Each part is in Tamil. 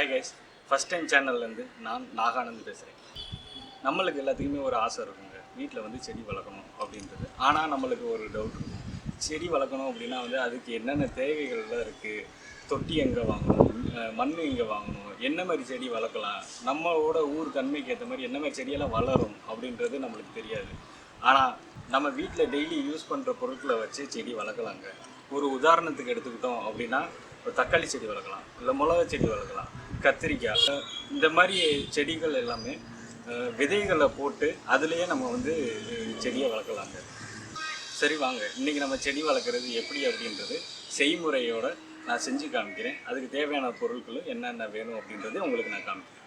ஹாய் கைஸ், ஃபஸ்ட் டைம் சேனல்லேருந்து நான் நாகானந்த் பேசுகிறேன். நம்மளுக்கு எல்லாத்துக்குமே ஒரு ஆசை இருக்குங்க, வீட்டில் வந்து செடி வளர்க்கணும் அப்படின்றது. ஆனால் நம்மளுக்கு ஒரு டவுட் இருக்கும், செடி வளர்க்கணும் அப்படின்னா வந்து அதுக்கு என்னென்ன தேவைகள்லாம் இருக்குது, தொட்டி எங்கே வாங்கணும், மண் எங்கே வாங்கணும், என்ன மாதிரி செடி வளர்க்கலாம், நம்மளோட ஊர் தன்மைக்கு ஏற்ற மாதிரி என்ன மாதிரி செடியெல்லாம் வளரும் அப்படின்றது நம்மளுக்கு தெரியாது. ஆனால் நம்ம வீட்டில் டெய்லி யூஸ் பண்ணுற பொருட்களை வச்சு செடி வளர்க்கலாங்க. ஒரு உதாரணத்துக்கு எடுத்துக்கிட்டோம் அப்படின்னா, ஒரு தக்காளி செடி வளர்க்கலாம், இல்லை மிளகா செடி வளர்க்கலாம், கத்திரிக்காய், இந்த மாதிரி செடிகள் எல்லாமே விதைகளை போட்டு அதுலேயே நம்ம வந்து செடியை வளர்க்கலாங்க. சரி வாங்க, இன்றைக்கி நம்ம செடி வளர்க்குறது எப்படி அப்படின்றது செய்முறையோடு நான் செஞ்சு காமிக்கிறேன். அதுக்கு தேவையான பொருட்களும் என்னென்ன வேணும் அப்படின்றது உங்களுக்கு நான் காமிக்கிறேன்.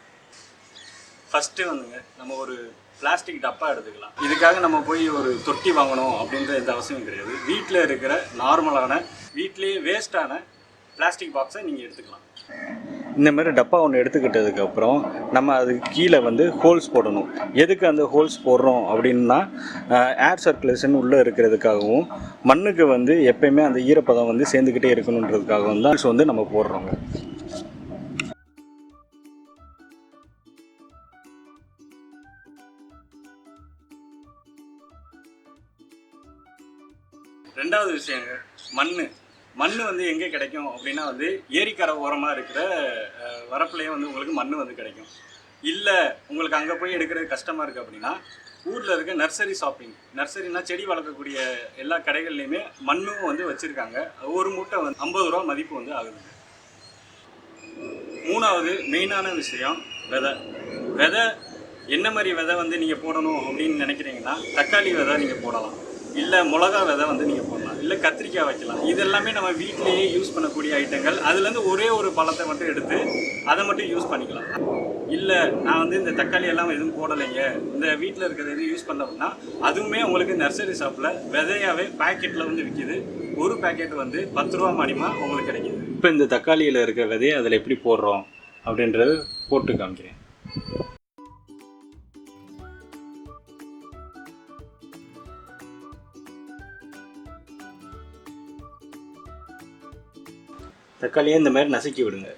ஃபஸ்ட்டு வந்துங்க, நம்ம ஒரு பிளாஸ்டிக் டப்பா எடுத்துக்கலாம். இதுக்காக நம்ம போய் ஒரு தொட்டி வாங்கணும் அப்படின்ற எந்த அவசியம் கிடையாது. வீட்டில் இருக்கிற நார்மலான வீட்லேயே வேஸ்ட்டான பிளாஸ்டிக் பாக்ஸை நீங்கள் எடுத்துக்கலாம். இந்த மாதிரி டப்பா ஒன்று எடுத்துக்கிட்டதுக்கப்புறம் நம்ம அதுக்கு கீழே வந்து ஹோல்ஸ் போடணும். எதுக்கு அந்த ஹோல்ஸ் போடுறோம் அப்படின்னா, ஏர் சர்க்குலேஷன் உள்ளே இருக்கிறதுக்காகவும் மண்ணுக்கு வந்து எப்பயுமே அந்த ஈரப்பதம் வந்து சேர்ந்துக்கிட்டே இருக்கணுன்றதுக்காகவும் தான் வந்து நம்ம போடுறோங்க. ரெண்டாவது விஷயங்க, மண் வந்து எங்கே கிடைக்கும் அப்படின்னா வந்து ஏரிக்கரை ஓரமாக இருக்கிற வரப்புலேயே வந்து உங்களுக்கு மண் வந்து கிடைக்கும். இல்லை உங்களுக்கு அங்கே போய் எடுக்கிறது கஷ்டமாக இருக்குது அப்படின்னா, ஊரில் இருக்க நர்சரினா செடி வளர்க்கக்கூடிய எல்லா கடைகள்லையுமே மண்ணும் வந்து வச்சுருக்காங்க. ஒரு மூட்டை வந்து 50 ரூபா மதிப்பு வந்து ஆகுதுங்க. மூணாவது மெயினான விஷயம், விதை என்ன மாதிரி விதை வந்து நீங்கள் போடணும் அப்படின்னு நினைக்கிறீங்கன்னா, தக்காளி விதை நீங்கள் போடலாம், இல்லை மிளகா விதை வந்து நீங்கள் போடலாம், இல்லை கத்திரிக்காய் வைக்கலாம். இது எல்லாமே நம்ம வீட்டிலேயே யூஸ் பண்ணக்கூடிய ஐட்டங்கள். அதுலேருந்து ஒரே ஒரு பழத்தை மட்டும் எடுத்து அதை மட்டும் யூஸ் பண்ணிக்கலாம். இல்லை நான் வந்து இந்த தக்காளி எல்லாம் எதுவும் போடலைங்க, இந்த வீட்டில் இருக்கிறது எதுவும் யூஸ் பண்ணோம்னா, அதுவுமே உங்களுக்கு நர்சரி ஷாப்பில் விதையாகவே பேக்கெட்டில் வந்து விற்கிது. ஒரு பேக்கெட் வந்து 10 ரூபா மானியமாக உங்களுக்கு கிடைக்கிது. இப்போ இந்த தக்காளியில் இருக்கிற விதையை அதில் எப்படி போடுறோம் அப்படின்றது போட்டு காமிக்கிறேன். தக்காளியை இந்த மாதிரி நசுக்கி விடுங்க.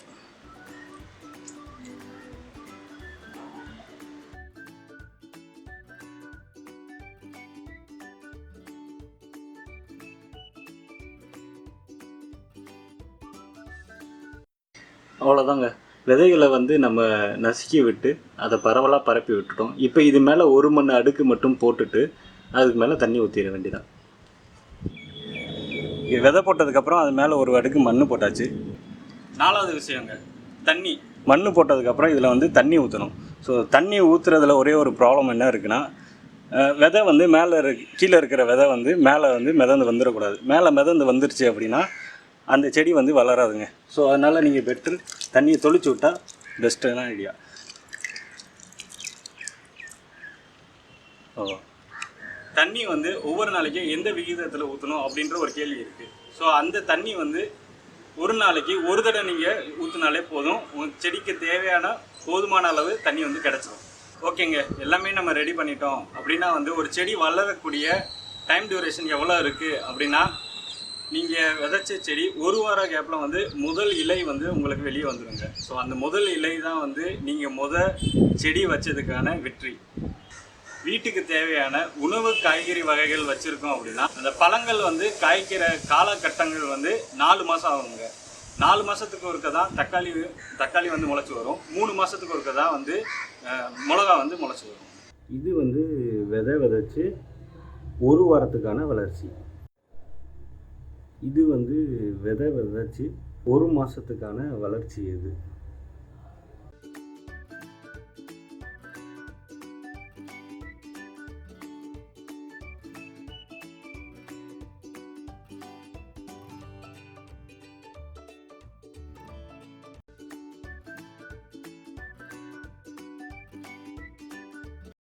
அவ்வளோதாங்க, விதைகளை வந்து நம்ம நசுக்கி விட்டு அதை பரவலாக பரப்பி விட்டுட்டோம். இப்போ இது மேலே 1 மண் அடுக்கு மட்டும் போட்டுட்டு அதுக்கு மேலே தண்ணி ஊற்றிட வேண்டியதான். விதை போட்டதுக்கப்புறம் அது மேலே ஒரு அடுக்கு மண் போட்டாச்சு. 4வது விஷயங்க, தண்ணி. மண் போட்டதுக்கப்புறம் இதில் வந்து தண்ணி ஊற்றணும். ஸோ தண்ணி ஊற்றுறதுல ஒரே ஒரு ப்ராப்ளம் என்ன இருக்குன்னா, விதை வந்து கீழே இருக்கிற விதை வந்து மேலே வந்து மிதந்து வந்துடக்கூடாது. மேலே மிதந்து வந்துருச்சு அப்படின்னா அந்த செடி வந்து வளராதுங்க. ஸோ அதனால் நீங்கள் பெட்ரு தண்ணியை தொளிச்சு விட்டால் பெஸ்ட்டான ஐடியா. தண்ணி வந்து ஒவ்வொரு நாளைக்கும் எந்த விகிதத்தில் ஊற்றணும் அப்படின்ற ஒரு கேள்வி இருக்குது. ஸோ அந்த தண்ணி வந்து ஒரு நாளைக்கு ஒரு தடவை நீங்கள் ஊற்றினாலே போதும், உங்கள் செடிக்கு தேவையான போதுமான அளவு தண்ணி வந்து கிடச்சிடும். ஓகேங்க, எல்லாமே நம்ம ரெடி பண்ணிட்டோம் அப்படின்னா வந்து ஒரு செடி வளரக்கூடிய டைம் டியூரேஷன் எவ்வளோ இருக்குது அப்படின்னா, நீங்கள் விதைச்ச செடி 1 வார கேப்பில் வந்து முதல் இலை வந்து உங்களுக்கு வெளியே வந்துடுங்க. ஸோ அந்த முதல் இலை தான் வந்து நீங்கள் செடி வச்சதுக்கான வெற்றி. வீட்டுக்கு தேவையான உணவு காய்கறி வகைகள் வச்சுருக்கோம் அப்படின்னா, அந்த பழங்கள் வந்து காய்க்கிற காலகட்டங்கள் வந்து 4 மாதம் ஆகுங்க. 4 மாதத்துக்கு ஒருக்க தான் தக்காளி வந்து முளைச்சி வரும். 3 மாதத்துக்கு ஒருக்க தான் வந்து மிளகா வந்து முளைச்சி வரும். இது வந்து விதைச்சு 1 வாரத்துக்கான வளர்ச்சி. இது வந்து விதைச்சு 1 மாதத்துக்கான வளர்ச்சி. இது